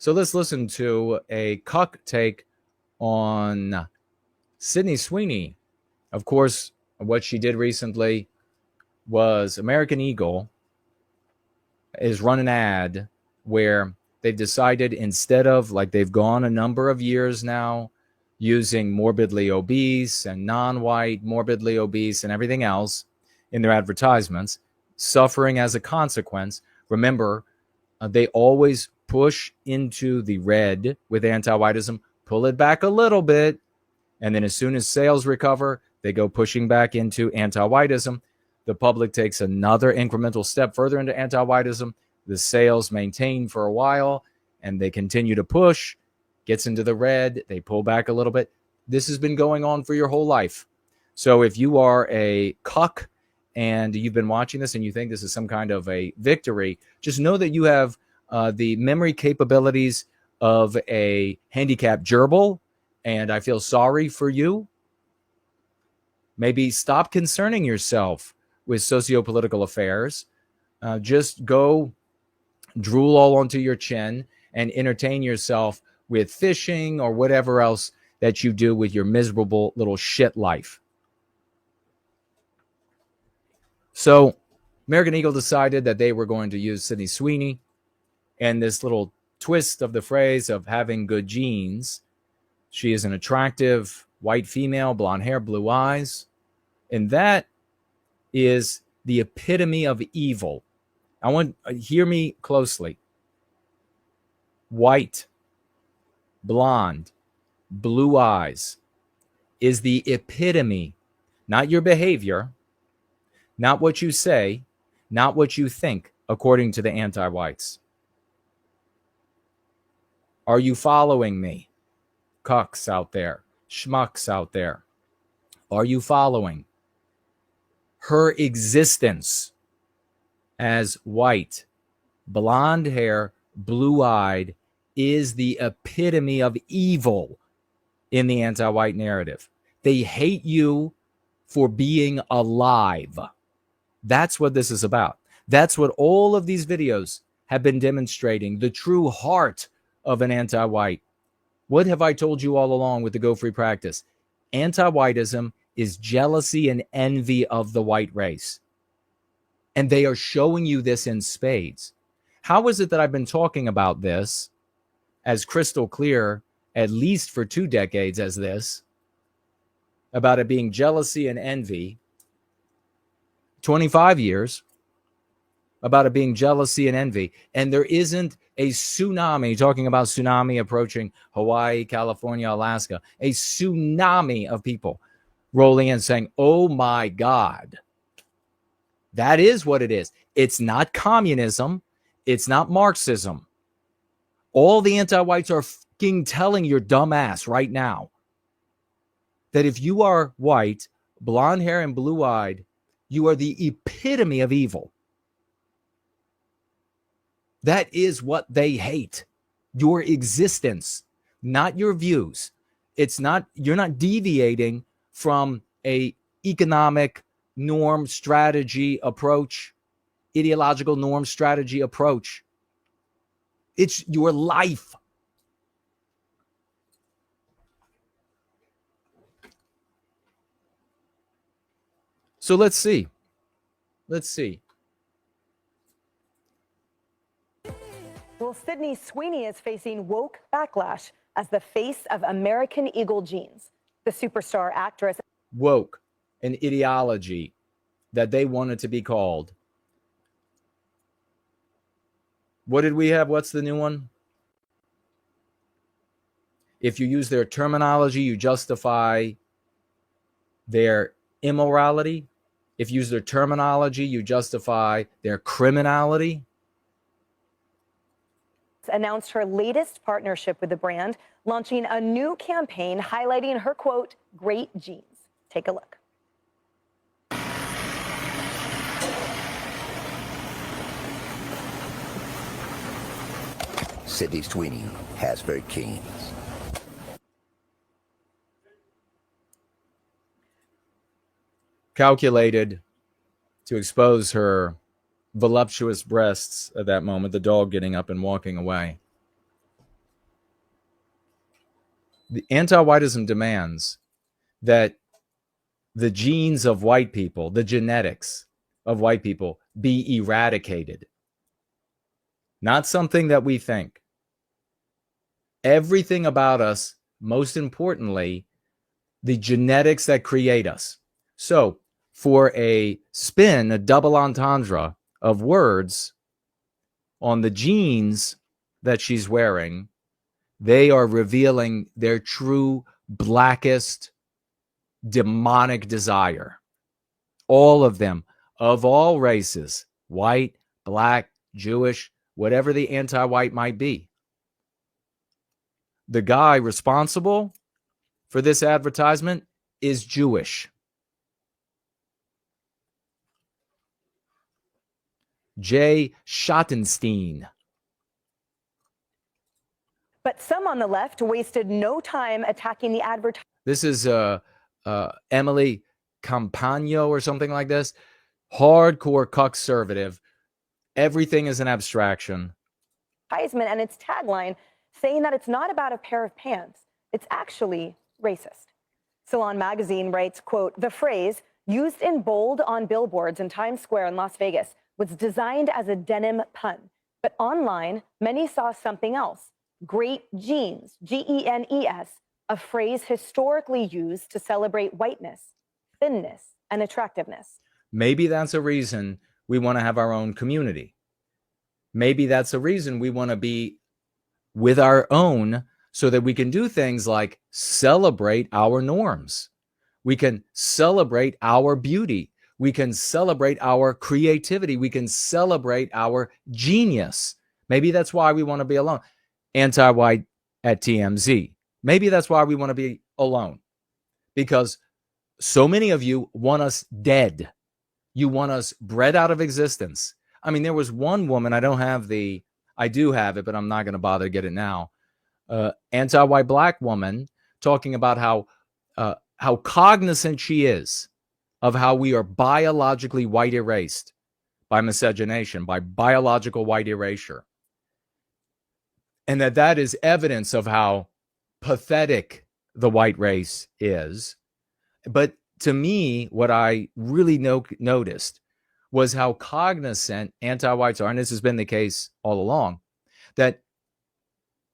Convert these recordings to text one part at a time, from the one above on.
So let's listen to a cuck take on Sydney Sweeney. Of course, what she did recently was American Eagle is run an ad where they've decided, instead of, like they've gone a number of years now, using morbidly obese and non-white, morbidly obese and everything else in their advertisements, suffering as a consequence. Remember, they always push into the red with anti-whiteism, pull it back a little bit, and then as soon as sales recover, they go pushing back into anti-whiteism. The public takes another incremental step further into anti-whiteism. The sales maintain for a while, and they continue to push, gets into the red, they pull back a little bit. This has been going on for your whole life. So if you are a cuck and you've been watching this and you think this is some kind of a victory, just know that you have the memory capabilities of a handicapped gerbil, and I feel sorry for you. Maybe stop concerning yourself with socio-political affairs. Just go drool all onto your chin and entertain yourself with fishing or whatever else that you do with your miserable little shit life. So American Eagle decided that they were going to use Sydney Sweeney and this little twist of the phrase of having good genes. She is an attractive white female, blonde hair, blue eyes. And that is the epitome of evil. I want hear me closely. White, blonde, blue eyes is the epitome, not your behavior, not what you say, not what you think, according to the anti-whites. Are you following me? Cucks out there, schmucks out there. Are you following? Her existence as white, blonde hair, blue-eyed is the epitome of evil in the anti-white narrative. They hate you for being alive. That's what this is about. That's what all of these videos have been demonstrating, the true heart of an anti-white. What have I told you all along with the Go Free practice? Anti-whiteism is jealousy and envy of the white race. And they are showing you this in spades. How is it that I've been talking about this as crystal clear, at least for 2 decades as this, about it being jealousy and envy, 25 years, about it being jealousy and envy, and there isn't a tsunami, talking about tsunami approaching Hawaii, California, Alaska, a tsunami of people rolling in saying, oh my God. That is what it is. It's not communism. It's not Marxism. All the anti-whites are fucking telling your dumb ass right now that if you are white, blonde hair, and blue-eyed, you are the epitome of evil. That is what they hate. Your existence, not your views. It's not, you're not deviating from a economic norm strategy approach, ideological norm strategy approach. It's your life. So let's see. Let's see. Well, Sydney Sweeney is facing woke backlash as the face of American Eagle genes. The superstar actress. Woke, an ideology that they wanted to be called. What did we have? What's the new one? If you use their terminology, you justify their immorality. If you use their terminology, you justify their criminality. Announced her latest partnership with the brand, launching a new campaign highlighting her, quote, great genes. Take a look. Sydney Sweeney has her genes. Calculated to expose her voluptuous breasts at that moment, the dog getting up and walking away. The anti-whiteism demands that the genes of white people, the genetics of white people, be eradicated. Not something that we think. Everything about us, most importantly, the genetics that create us. So, for a spin, a double entendre of words on the jeans that she's wearing, they are revealing their true blackest demonic desire. All of them, of all races, white, black, Jewish, whatever the anti-white might be. The guy responsible for this advertisement is Jewish. Jay Schottenstein. But some on the left wasted no time attacking the advertisement. This is Emily Campagno or something like this. Hardcore conservative. Everything is an abstraction. And its tagline saying that it's not about a pair of pants. It's actually racist. Salon Magazine writes, quote, the phrase used in bold on billboards in Times Square in Las Vegas was designed as a denim pun. But online, many saw something else. Great genes, G-E-N-E-S, a phrase historically used to celebrate whiteness, thinness, and attractiveness. Maybe that's a reason we want to have our own community. Maybe that's a reason we want to be with our own so that we can do things like celebrate our norms. We can celebrate our beauty. We can celebrate our creativity. We can celebrate our genius. Maybe that's why we want to be alone. Anti-white at TMZ. Maybe that's why we want to be alone. Because so many of you want us dead. You want us bred out of existence. I mean, there was one woman, I do have it, but I'm not going to bother to get it now. Anti-white black woman talking about how cognizant she is of how we are biologically white erased by miscegenation, by biological white erasure. And that is evidence of how pathetic the white race is. But to me, what I really noticed was how cognizant anti-whites are, and this has been the case all along, that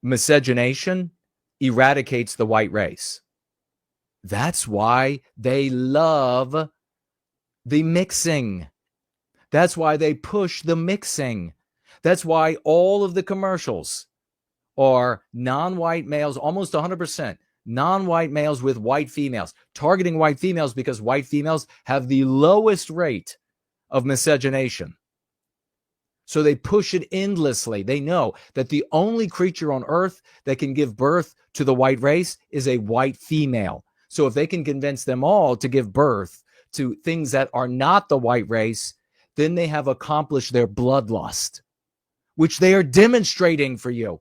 miscegenation eradicates the white race. That's why they love the mixing. That's why they push the mixing. That's why all of the commercials are non-white males, almost 100%, non-white males with white females, targeting white females because white females have the lowest rate of miscegenation. So they push it endlessly. They know that the only creature on earth that can give birth to the white race is a white female. So if they can convince them all to give birth to things that are not the white race, then they have accomplished their bloodlust, which they are demonstrating for you.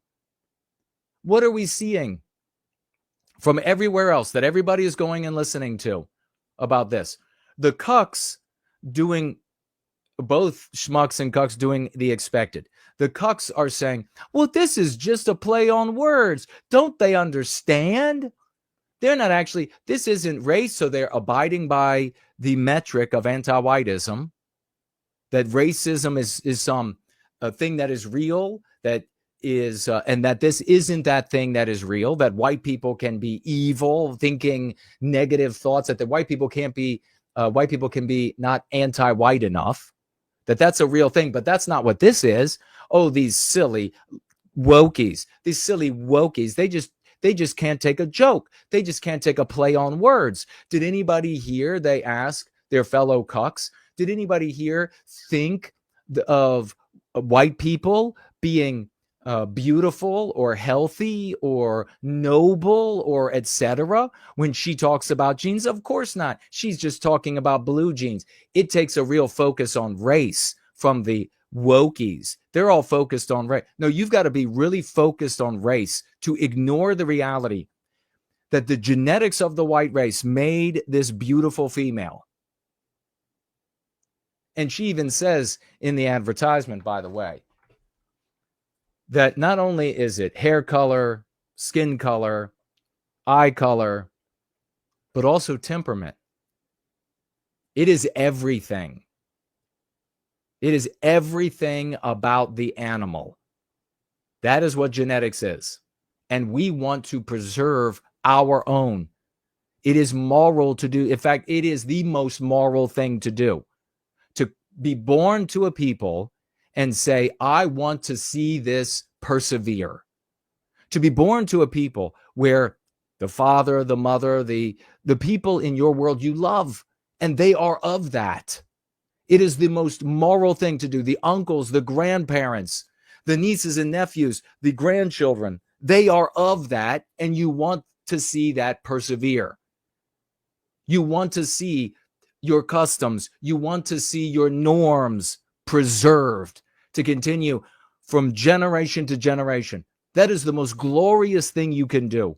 What are we seeing from everywhere else that everybody is going and listening to about this? The cucks doing, both schmucks and cucks doing the expected. The cucks are saying, well, this is just a play on words. Don't they understand? They're not actually, this isn't race, so they're abiding by the metric of anti-whiteism, that racism is some thing that is real, that is, and that this isn't that thing that is real, that white people can be evil, thinking negative thoughts, that the white people can be not anti-white enough, that's a real thing, but that's not what this is. Oh, these silly wokies, they just can't take a joke. They just can't take a play on words. Did anybody here, they ask their fellow cucks, did anybody here think of white people being beautiful or healthy or noble or etc. when she talks about jeans? Of course not. She's just talking about blue jeans. It takes a real focus on race from the wokies. They're all focused on race. No, you've got to be really focused on race to ignore the reality that the genetics of the white race made this beautiful female. And she even says in the advertisement, by the way, that not only is it hair color, skin color, eye color, but also temperament. It is everything. It is everything about the animal. That is what genetics is. And we want to preserve our own. It is moral to do. In fact, it is the most moral thing to do. To be born to a people and say, I want to see this persevere. To be born to a people where the father, the mother, the people in your world you love, and they are of that. It is the most moral thing to do. The uncles, the grandparents, the nieces and nephews, the grandchildren, they are of that, and you want to see that persevere. You want to see your customs, you want to see your norms preserved to continue from generation to generation. That is the most glorious thing you can do.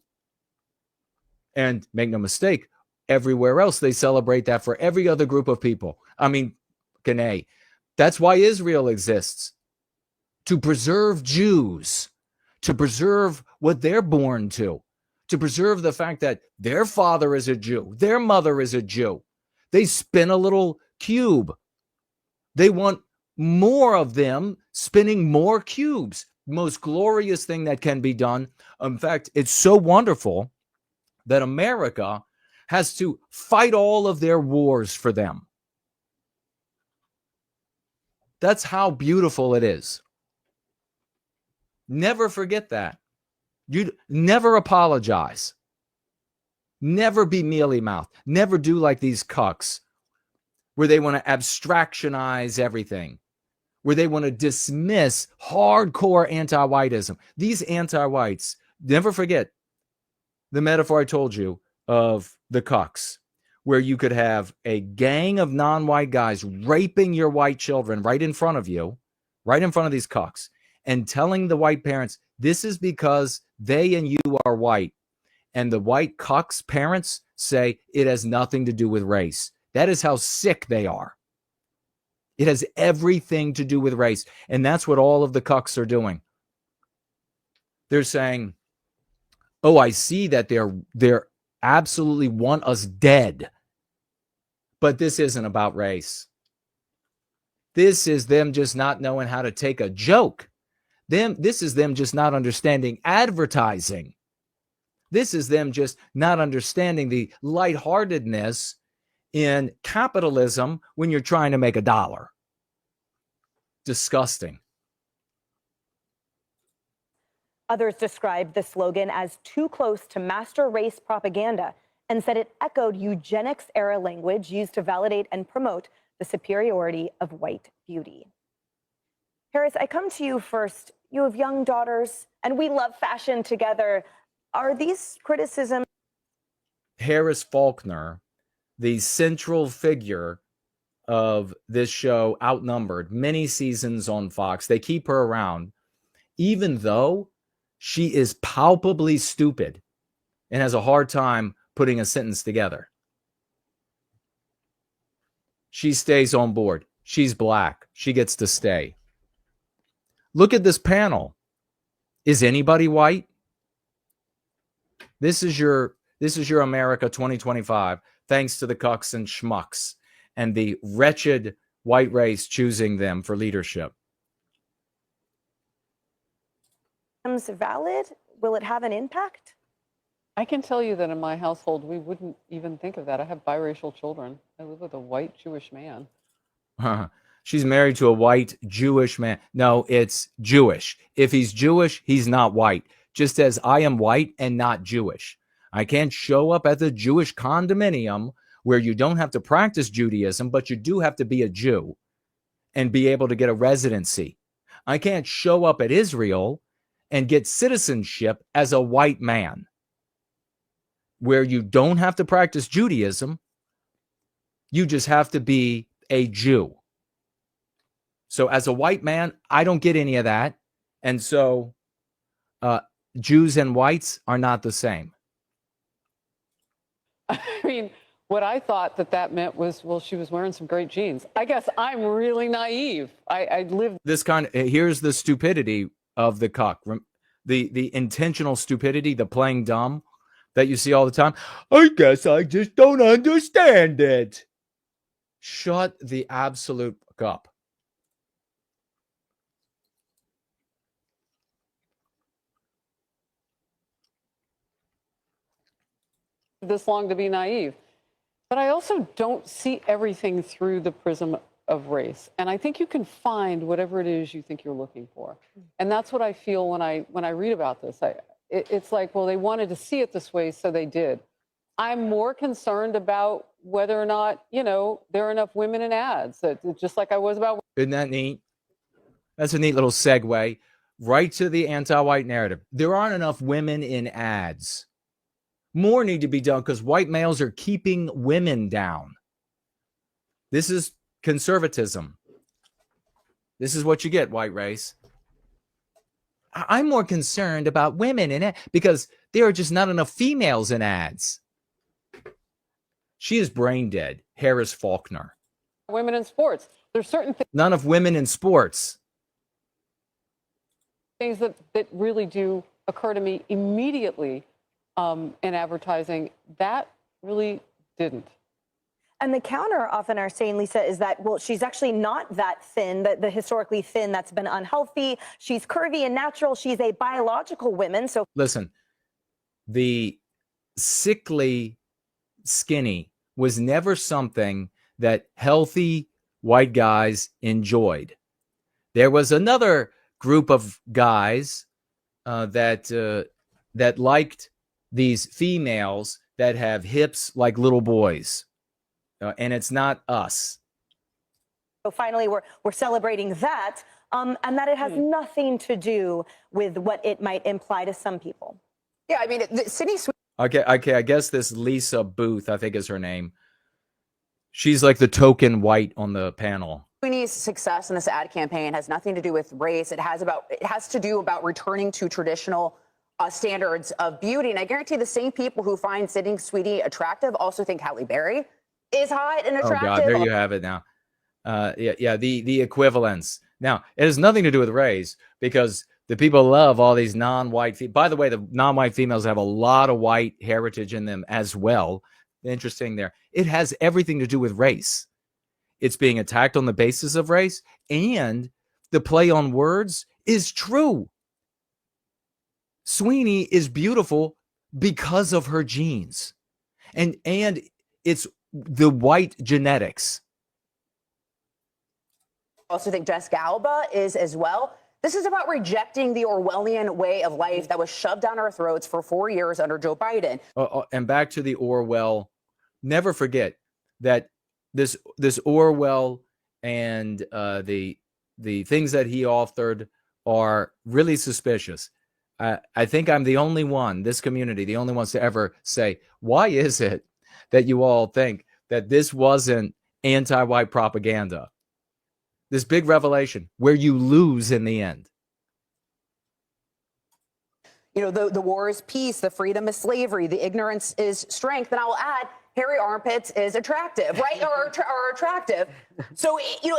And make no mistake, everywhere else they celebrate that for every other group of people. I mean, Kohne, that's why Israel exists. To preserve Jews, to preserve what they're born to preserve the fact that their father is a Jew, their mother is a Jew. They spin a little cube. They want more of them spinning more cubes. Most glorious thing that can be done. In fact, it's so wonderful that America has to fight all of their wars for them. That's how beautiful it is. Never forget that. You never apologize. Never be mealy-mouthed. Never do like these cucks where they want to abstractionize everything, where they want to dismiss hardcore anti-whiteism. These anti-whites, never forget the metaphor I told you of the cucks, where you could have a gang of non-white guys raping your white children right in front of you, right in front of these cucks, and telling the white parents, this is because they and you are white. And the white cucks' parents say it has nothing to do with race. That is how sick they are. It has everything to do with race. And that's what all of the cucks are doing. They're saying, oh, I see that they're absolutely want us dead. But this isn't about race. This is them just not knowing how to take a joke. This is them just not understanding advertising. This is them just not understanding the lightheartedness in capitalism when you're trying to make a dollar. Disgusting. Others described the slogan as too close to master race propaganda and said it echoed eugenics-era language used to validate and promote the superiority of white beauty. Harris, I come to you first. You have young daughters, and we love fashion together. Are these criticisms? Harris Faulkner, the central figure of this show, outnumbered many seasons on Fox. They keep her around, even though she is palpably stupid and has a hard time putting a sentence together. She stays on board. She's black. She gets to stay. Look at this panel. Is anybody white? This is your America 2025, thanks to the cucks and schmucks and the wretched white race choosing them for leadership. Valid? Will it have an impact? I can tell you that in my household, we wouldn't even think of that. I have biracial children. I live with a white Jewish man. She's married to a white Jewish man. No, it's Jewish. If he's Jewish, he's not white. Just as I am white and not Jewish. I can't show up at the Jewish condominium where you don't have to practice Judaism, but you do have to be a Jew and be able to get a residency. I can't show up at Israel and get citizenship as a white man where you don't have to practice Judaism. You just have to be a Jew. So as a white man, I don't get any of that. And so Jews and whites are not the same. I mean, what I thought that meant was, well, she was wearing some great jeans. I guess I'm really naive. I lived this kind of, here's the stupidity of the cuck. The intentional stupidity, the playing dumb. that you see all the time. I guess I just don't understand it. Shut the absolute fuck up. This long to be naive. But I also don't see everything through the prism of race. And I think you can find whatever it is you think you're looking for. And that's what I feel when I read about this. It's like, well, they wanted to see it this way, so they did. I'm more concerned about whether or not, there are enough women in ads, just like I was about. Isn't that neat? That's a neat little segue right to the anti-white narrative. There aren't enough women in ads. More need to be done because white males are keeping women down. This is conservatism. This is what you get, white race. I'm more concerned about women in it because there are just not enough females in ads. She is brain dead. Harris Faulkner. Women in sports. There's certain None of women in sports. things that really do occur to me immediately in advertising. That really didn't. And the counter often are saying, Lisa, is that, well, she's actually not that thin, the historically thin that's been unhealthy. She's curvy and natural. She's a biological woman. So listen, the sickly skinny was never something that healthy white guys enjoyed. There was another group of guys that liked these females that have hips like little boys. And it's not us. So finally, we're celebrating that, and that it has nothing to do with what it might imply to some people. Yeah, I mean, Sydney Sweeney. Okay. I guess this Lisa Booth, I think is her name. She's like the token white on the panel. Sweeney's success in this ad campaign has nothing to do with race. It has to do about returning to traditional standards of beauty. And I guarantee the same people who find Sydney Sweeney attractive also think Halle Berry is hot and attractive. Oh God, there you have it now. The equivalence. Now, it has nothing to do with race because the people love all these non-white. By the way, the non-white females have a lot of white heritage in them as well. Interesting there. It has everything to do with race. It's being attacked on the basis of race, and the play on words is true. Sweeney is beautiful because of her genes. And it's the white genetics. I also think Jessica Alba is as well. This is about rejecting the Orwellian way of life that was shoved down our throats for 4 years under Joe Biden. And back to the Orwell. Never forget that this Orwell and the things that he authored are really suspicious. I think I'm the only one, this community, the only ones to ever say, why is it that you all think that this wasn't anti-white propaganda? This big revelation where you lose in the end. You know, the war is peace, the freedom is slavery, the ignorance is strength. And I will add, hairy armpits is attractive, right? or attractive. So, you know,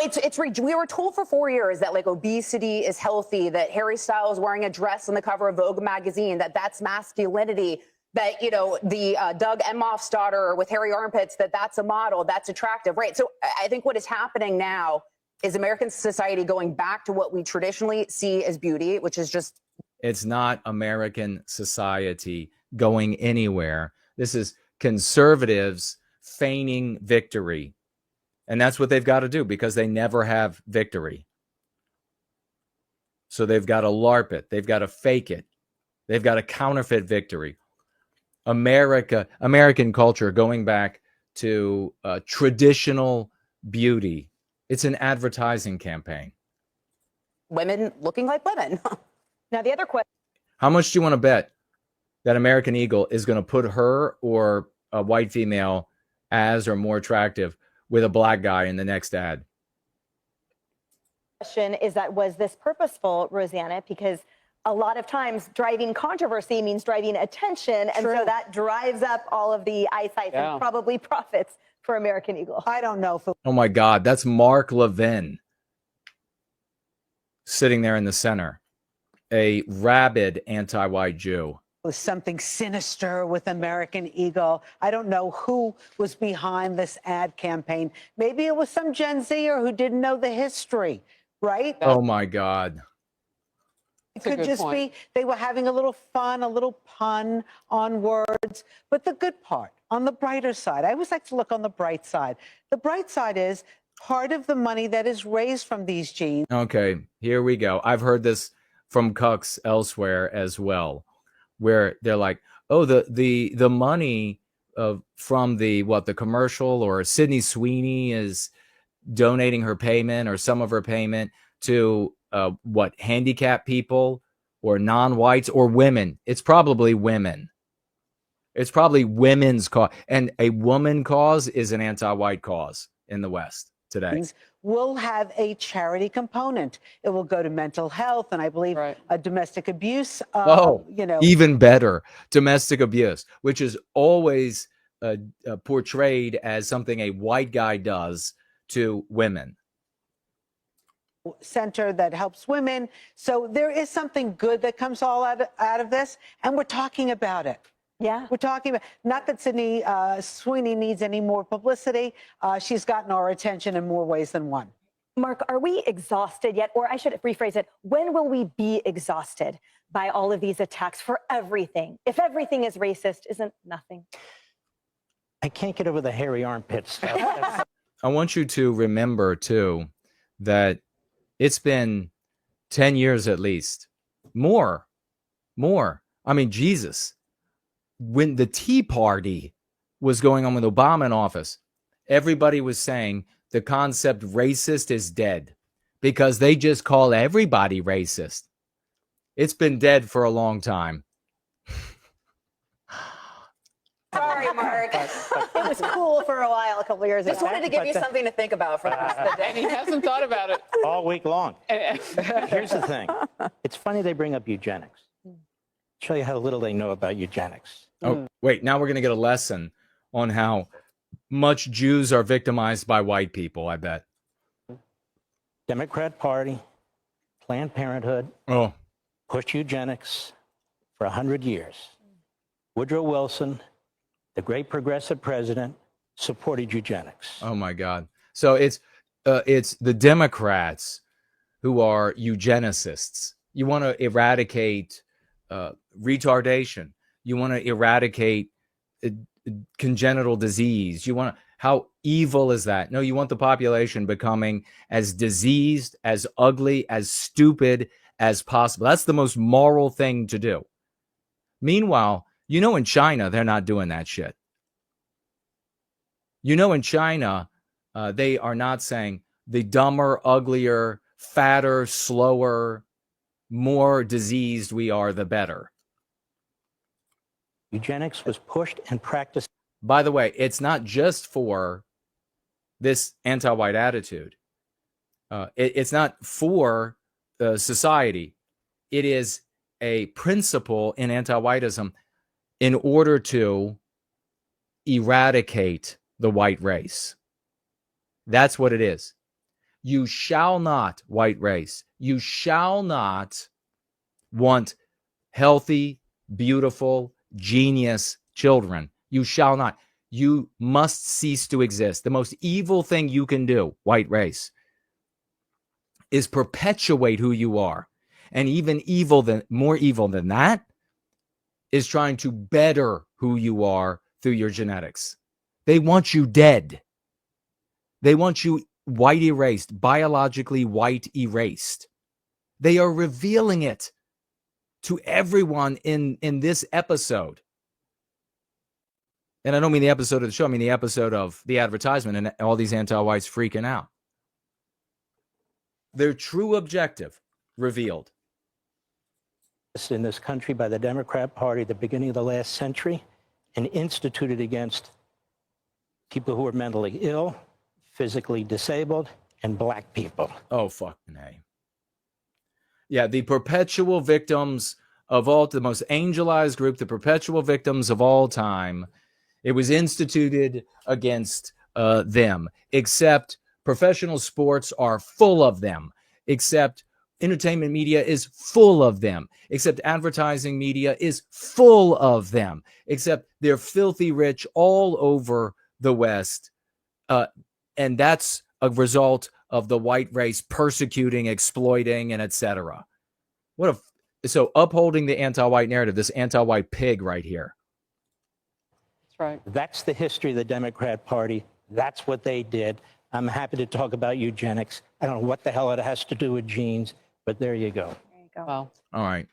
we were told for 4 years that like obesity is healthy, that Harry Styles wearing a dress on the cover of Vogue magazine, that's masculinity, that, you know, the Doug Emhoff's daughter with hairy armpits, that's a model, that's attractive, right? So I think what is happening now is American society going back to what we traditionally see as beauty, which is just. It's not American society going anywhere. This is conservatives feigning victory. And that's what they've got to do because they never have victory. So they've got to LARP it. They've got to fake it. They've got to counterfeit victory. American culture going back to traditional beauty. It's an advertising campaign. Women looking like women. Now, the other question. How much do you want to bet that American Eagle is going to put her or a white female as or more attractive with a black guy in the next ad? Question is that, was this purposeful, Rosanna? Because a lot of times driving controversy means driving attention. And so that drives up all of the eyesight and probably profits for American Eagle. I don't know. Oh my God, that's Mark Levin sitting there in the center, a rabid anti-white Jew. was something sinister with American Eagle. I don't know who was behind this ad campaign. Maybe it was some Gen Zer who didn't know the history, right? Oh my God. It That's a could good just point. be they were having a little fun, a little pun on words. But the good part, on the brighter side, I always like to look on the bright side. The bright side is part of the money that is raised from these jeans. Okay, here we go. I've heard this from cucks elsewhere as well, where they're like, "Oh, the money from the commercial, or Sydney Sweeney is donating her payment or some of her payment to handicapped people or non-whites or women. It's probably women. It's probably women's cause, and a woman cause is an anti-white cause in the West today. Will have a charity component. It will go to mental health and I believe Right. domestic abuse. Even better, domestic abuse, which is always portrayed as something a white guy does to women. Center that helps women. So there is something good that comes all out of this, and we're talking about it. Yeah. We're talking about, not that Sydney Sweeney needs any more publicity. She's gotten our attention in more ways than one. Mark, are we exhausted yet? Or I should rephrase it. When will we be exhausted by all of these attacks for everything? If everything is racist, isn't nothing? I can't get over the hairy armpit stuff. I want you to remember, too, that it's been 10 years at least. More. I mean, Jesus. When the Tea Party was going on with Obama in office, everybody was saying the concept racist is dead because they just call everybody racist. It's been dead for a long time. Sorry, Mark. It was cool for a while a couple years ago. Just wanted to give you something to think about for the rest of the day. And he hasn't thought about it. All week long. Here's the thing. It's funny they bring up eugenics. Show you how little they know about eugenics. Oh, wait, now we're going to get a lesson on how much Jews are victimized by white people, I bet. Democrat Party, Planned Parenthood, Oh, pushed eugenics for 100 years. Woodrow Wilson, the great progressive president, supported eugenics. oh my God. So it's the Democrats who are eugenicists. You want to eradicate retardation. You want to eradicate congenital disease. How evil is that? No, you want the population becoming as diseased, as ugly, as stupid as possible. That's the most moral thing to do. Meanwhile, in China, they're not doing that shit. In China, they are not saying the dumber, uglier, fatter, slower, more diseased we are, the better. Eugenics was pushed and practiced. By the way, it's not just for this anti-white attitude. It's not for society. It is a principle in anti-whiteism in order to eradicate the white race. That's what it is. You shall not, white race, you shall not want healthy, beautiful, genius children. You shall not. You must cease to exist. The most evil thing you can do, white race, is perpetuate who you are. And even more evil than that is trying to better who you are through your genetics. They want you dead. They want you white erased, biologically white erased. They are revealing it to everyone in this episode. And I don't mean the episode of the show, I mean the episode of the advertisement and all these anti-whites freaking out. Their true objective revealed. In this country by the Democrat Party at the beginning of the last century and instituted against people who are mentally ill, physically disabled, and black people. Oh, fucking A. Yeah, the perpetual victims of the most angelized group, the perpetual victims of all time. It was instituted against them, except professional sports are full of them, except entertainment media is full of them, except advertising media is full of them, except they're filthy rich all over the West. And that's a result of the white race persecuting, exploiting, and etc. So upholding the anti-white narrative, this anti-white pig right here. That's right. That's the history of the Democrat Party. That's what they did. I'm happy to talk about eugenics. I don't know what the hell it has to do with genes, but there you go. There you go. Wow. All right.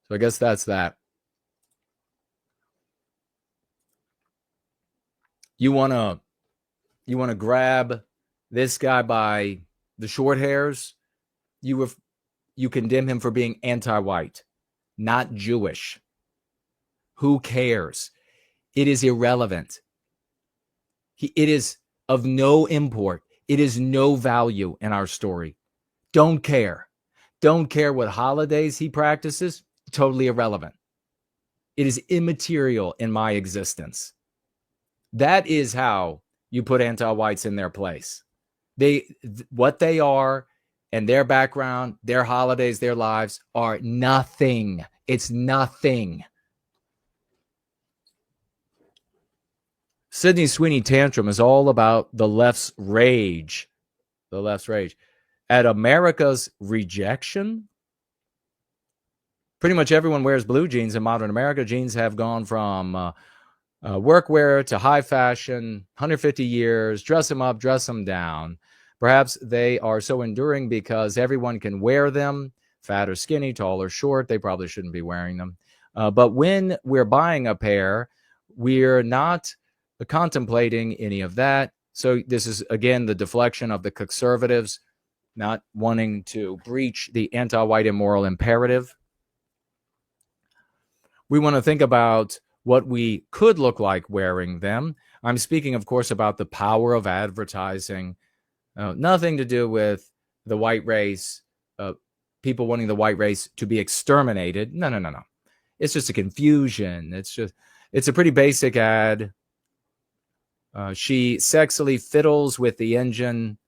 So I guess that's that. You want to grab this guy by the short hairs? You condemn him for being anti-white, not Jewish. Who cares? It is irrelevant. It is of no import. It is no value in our story. Don't care. Don't care what holidays he practices. Totally irrelevant. It is immaterial in my existence. That is how you put anti-whites in their place. What they are and their background, their holidays, their lives are nothing. It's nothing. Sydney Sweeney tantrum is all about the left's rage. The left's rage. At America's rejection, pretty much everyone wears blue jeans in modern America. Jeans have gone from workwear to high fashion, 150 years, dress them up, dress them down. Perhaps they are so enduring because everyone can wear them, fat or skinny, tall or short. They probably shouldn't be wearing them. But when we're buying a pair, we're not contemplating any of that. So this is, again, the deflection of the conservatives not wanting to breach the anti-white immoral imperative. We want to think about what we could look like wearing them. I'm speaking, of course, about the power of advertising. Nothing to do with the white race, people wanting the white race to be exterminated. No. It's just a confusion. It's a pretty basic ad. She sexily fiddles with the engine,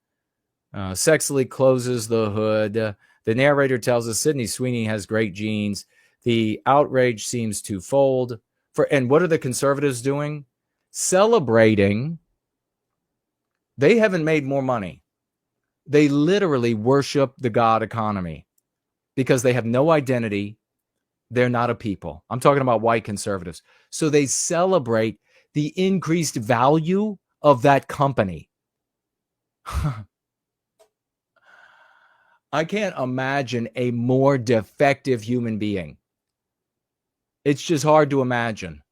sexily closes the hood. The narrator tells us Sydney Sweeney has great genes. The outrage seems to fold. And what are the conservatives doing? Celebrating. They haven't made more money. They literally worship the God economy because they have no identity. They're not a people. I'm talking about white conservatives. So they celebrate the increased value of that company. I can't imagine a more defective human being. It's just hard to imagine.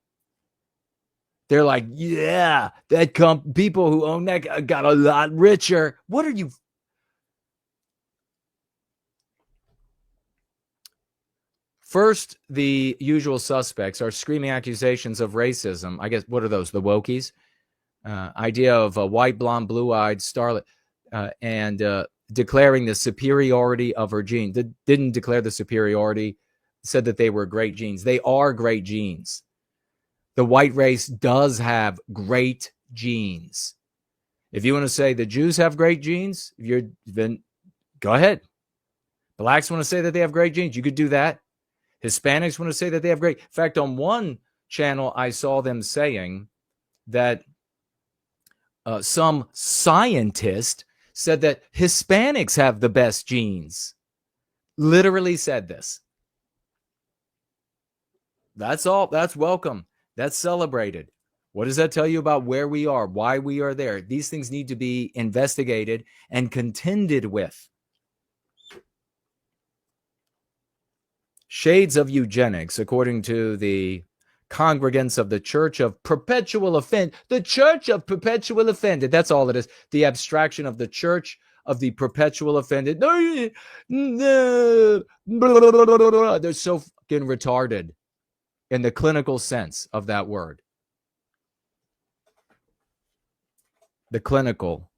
They're like, yeah, that people who own that got a lot richer. What are you? First, the usual suspects are screaming accusations of racism. I guess, what are those? The wokies? Idea of a white, blonde, blue-eyed starlet and declaring the superiority of her genes. Didn't declare the superiority, said that they were great genes. They are great genes. The white race does have great genes. If you want to say the Jews have great genes, then go ahead. Blacks want to say that they have great genes. You could do that. Hispanics want to say that they have great. In fact, on one channel, I saw them saying that some scientist said that Hispanics have the best genes. Literally said this. That's all. That's welcome. That's celebrated. What does that tell you about where we are, why we are there? These things need to be investigated and contended with. Shades of eugenics, according to the congregants of the Church of Perpetual Offended. The Church of Perpetual Offended. That's all it is. The abstraction of the Church of the Perpetual Offended. They're so fucking retarded in the clinical sense of that word. The clinical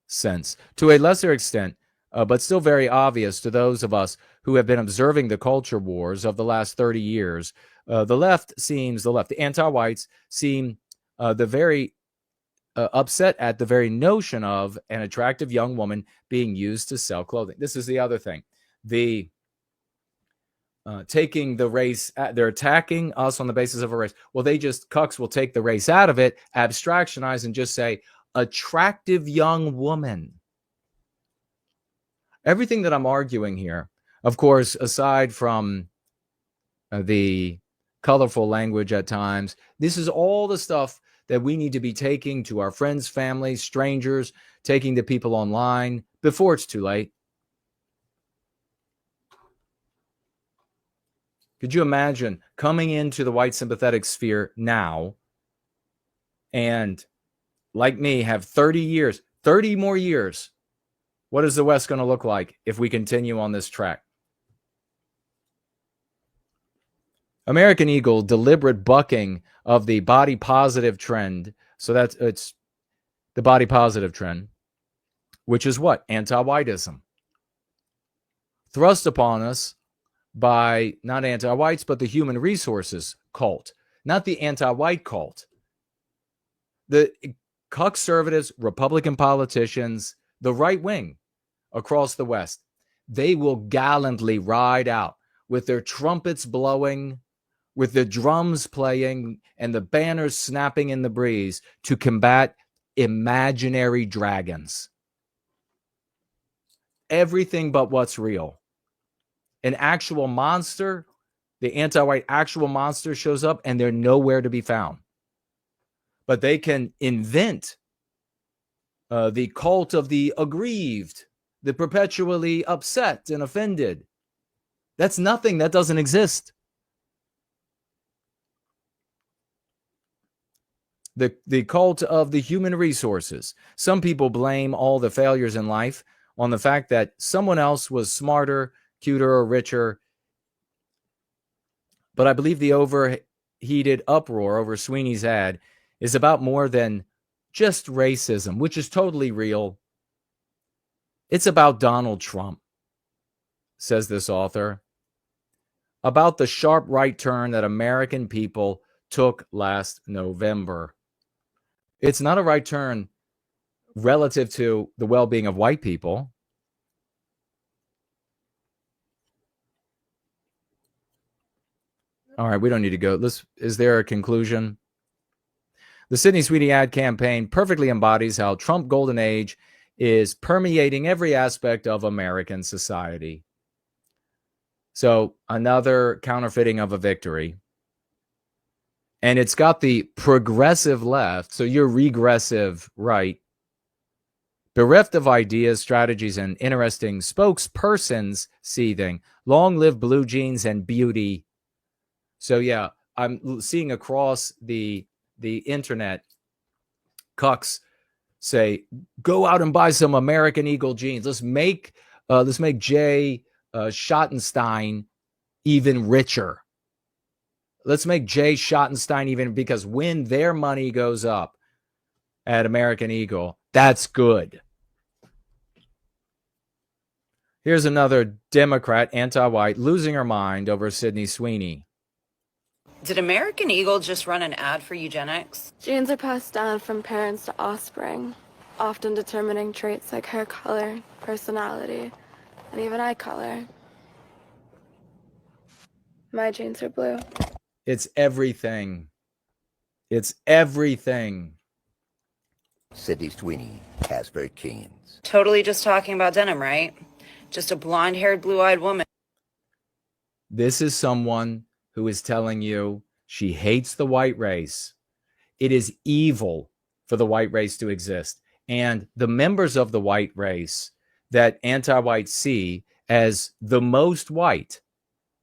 sense. To a lesser extent, but still very obvious to those of us who have been observing the culture wars of the last 30 years, the anti-whites seem very upset at the very notion of an attractive young woman being used to sell clothing. This is the other thing. the taking the race, they're attacking us on the basis of a race. Well, cucks will take the race out of it, abstractionize, and just say attractive young woman. Everything that I'm arguing here, of course, aside from the colorful language at times, this is all the stuff that we need to be taking to our friends, families, strangers, taking to people online before it's too late. Could you imagine coming into the white sympathetic sphere now and, like me, have 30 more years? What is the West going to look like if we continue on this track? American Eagle, deliberate bucking of the body positive trend. So it's the body positive trend, which is what? Anti-whiteism. Thrust upon us by not anti-whites, but the human resources cult, not the anti-white cult. The conservatives, Republican politicians, the right wing across the West, they will gallantly ride out with their trumpets blowing, with the drums playing, and the banners snapping in the breeze to combat imaginary dragons. Everything but what's real. An actual monster, the anti-white actual monster shows up and they're nowhere to be found. But they can invent the cult of the aggrieved, the perpetually upset and offended. That's nothing. That doesn't exist. The cult of the human resources. Some people blame all the failures in life on the fact that someone else was smarter, cuter, or richer. But I believe the overheated uproar over Sweeney's ad is about more than just racism, which is totally real. It's about Donald Trump, says this author, about the sharp right turn that American people took last November. It's not a right turn relative to the well-being of white people. All right, we don't need to go. Is there a conclusion? The Sydney Sweeney ad campaign perfectly embodies how Trump golden age is permeating every aspect of American society. So another counterfeiting of a victory. And it's got the progressive left, so your regressive right, bereft of ideas, strategies, and interesting spokespersons seething. Long live blue jeans and beauty. So yeah, I'm seeing across the internet, cucks say, go out and buy some American Eagle jeans. Let's make Jay Schottenstein even richer. Let's make Jay Schottenstein even, because when their money goes up at American Eagle, that's good. Here's another Democrat, anti-white, losing her mind over Sydney Sweeney. Did American Eagle just run an ad for eugenics? Genes are passed down from parents to offspring, often determining traits like hair color, personality, and even eye color. My genes are blue. It's everything. It's everything. Sydney Sweeney has very genes. Totally just talking about denim, right? Just a blonde-haired, blue-eyed woman. This is someone who is telling you she hates the white race. It is evil for the white race to exist. And the members of the white race that anti-whites see as the most white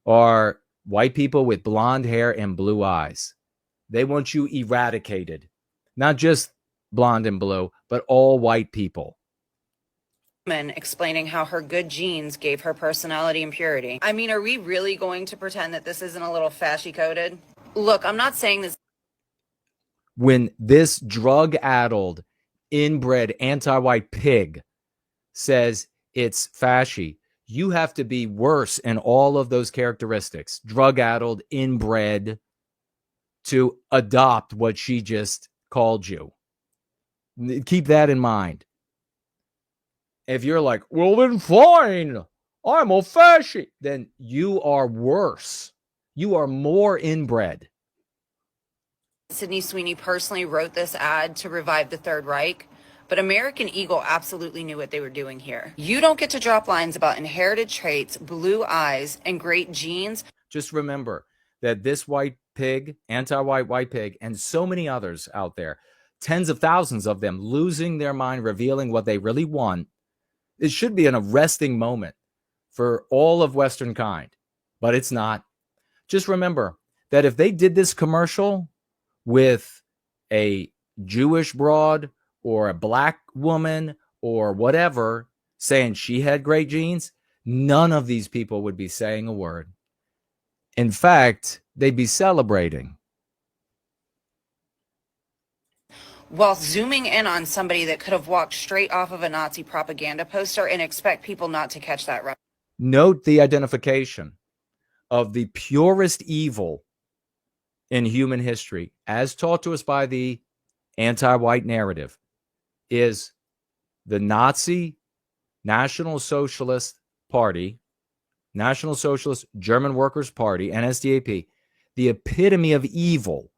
are white people with blonde hair and blue eyes. They want you eradicated. Not just blonde and blue, but all white people. Explaining how her good genes gave her personality and purity. I mean, are we really going to pretend that this isn't a little fashy-coded? Look, I'm not saying this. When this drug-addled, inbred, anti-white pig says it's fashy, you have to be worse in all of those characteristics, drug-addled, inbred, to adopt what she just called you. Keep that in mind. If you're like, well, then fine, I'm a fascist, then you are worse. You are more inbred. Sydney Sweeney personally wrote this ad to revive the Third Reich, but American Eagle absolutely knew what they were doing here. You don't get to drop lines about inherited traits, blue eyes, and great genes. Just remember that this white pig, anti-white white pig, and so many others out there, tens of thousands of them losing their mind, revealing what they really want, it should be an arresting moment for all of Western kind, but it's not. Just remember that if they did this commercial with a Jewish broad or a black woman or whatever saying she had great genes, none of these people would be saying a word. In fact, they'd be celebrating. While zooming in on somebody that could have walked straight off of a Nazi propaganda poster and expect people not to catch that reference. Note the identification of the purest evil in human history, as taught to us by the anti-white narrative, is the Nazi National Socialist Party, National Socialist German Workers' Party, NSDAP, the epitome of evil,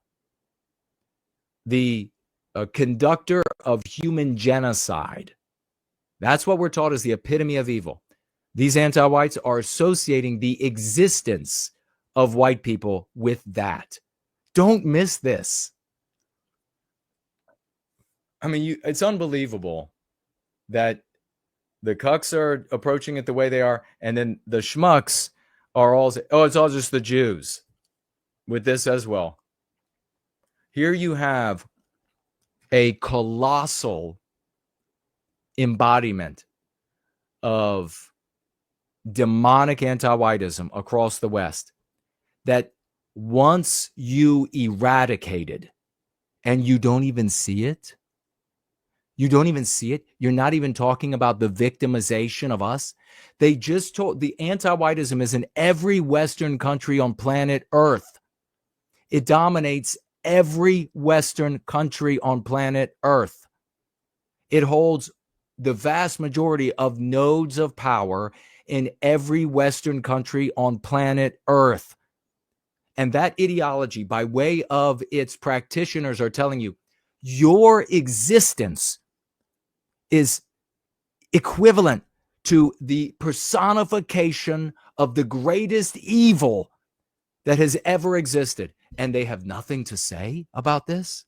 the conductor of human genocide. That's what we're taught as the epitome of evil. These anti-whites are associating the existence of white people with that. Don't miss this. I mean, it's unbelievable that the cucks are approaching it the way they are, and then the schmucks are all, oh, it's all just the Jews with this as well. Here you have a colossal embodiment of demonic anti-whiteism across the West that once you eradicated, and you don't even see it, you're not even talking about the victimization of us. They just told the anti-whiteism is in every Western country on planet Earth. It dominates every Western country on planet Earth. It holds the vast majority of nodes of power in every Western country on planet Earth. And that ideology, by way of its practitioners, are telling you your existence is equivalent to the personification of the greatest evil that has ever existed. And they have nothing to say about this.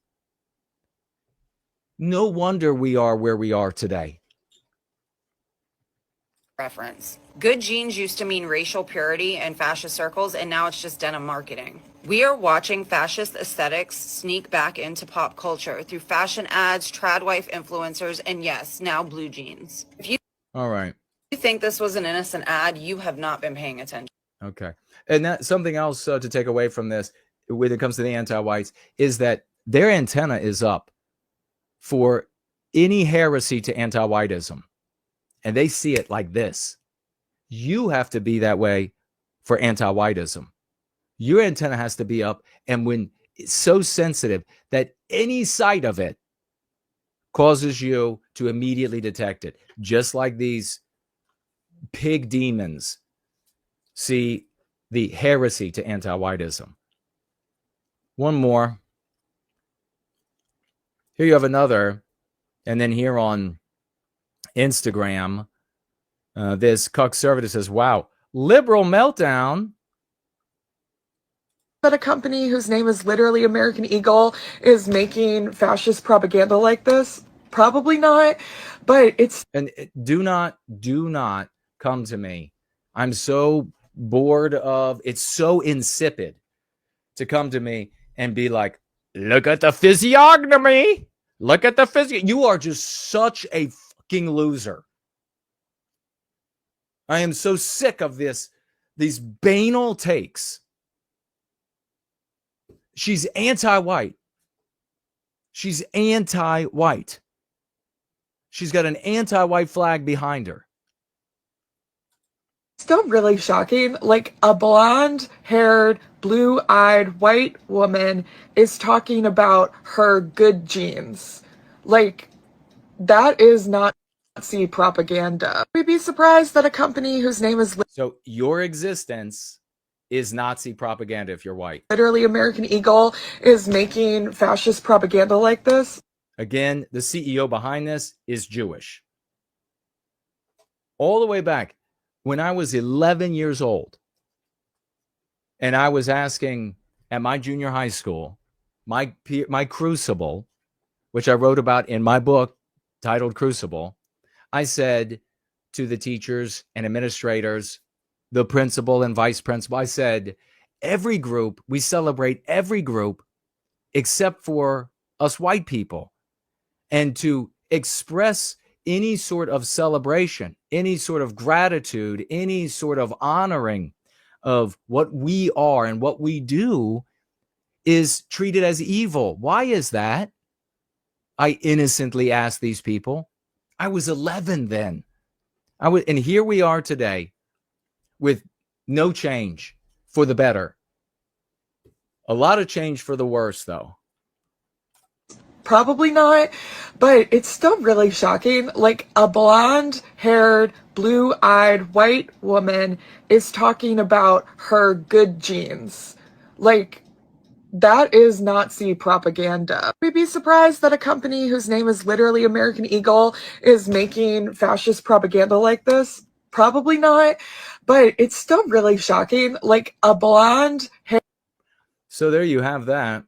No wonder we are where we are today. Reference. Good genes used to mean racial purity in fascist circles, and now it's just denim marketing. We are watching fascist aesthetics sneak back into pop culture through fashion ads, trad wife influencers, and yes, now blue jeans. If you All right. think this was an innocent ad, you have not been paying attention. Okay. And that something else to take away from this when it comes to the anti-whites is that their antenna is up for any heresy to anti-whiteism. And they see it like this. You have to be that way for anti-whiteism. Your antenna has to be up, and when it's so sensitive that any sight of it causes you to immediately detect it, just like these pig demons see the heresy to anti-whiteism. One more. Here you have another, and then here on Instagram, this cuckservative says, wow, liberal meltdown. But a company whose name is literally American Eagle is making fascist propaganda like this? Probably not, but it's... And do not come to me. I'm so bored of, it's so insipid to come to me and be like, look at the physiognomy. Look at the physiognomy. You are just such a fucking loser. I am so sick of these banal takes. She's anti-white. She's anti-white. She's got an anti-white flag behind her. Still really shocking. Like, a blonde-haired, blue-eyed white woman is talking about her good genes. Like, that is not... Nazi propaganda. We'd be surprised that a company whose name is So your existence is Nazi propaganda if you're white. literally American Eagle is making fascist propaganda like this. Again, the CEO behind this is Jewish. All the way back when I was 11 years old, and I was asking at my junior high school, my crucible, which I wrote about in my book titled Crucible, I said to the teachers and administrators, the principal and vice principal, I said, every group, we celebrate every group except for us white people. And to express any sort of celebration, any sort of gratitude, any sort of honoring of what we are and what we do is treated as evil. Why is that? I innocently asked these people. I was 11 then. And here we are today with no change for the better. A lot of change for the worse, though. Probably not, but it's still really shocking. Like, a blonde-haired, blue-eyed white woman is talking about her good genes. Like, that is Nazi propaganda. We'd be surprised that a company whose name is literally American Eagle is making fascist propaganda like this. Probably not, but it's still really shocking. Like, a blonde hair. So there you have that.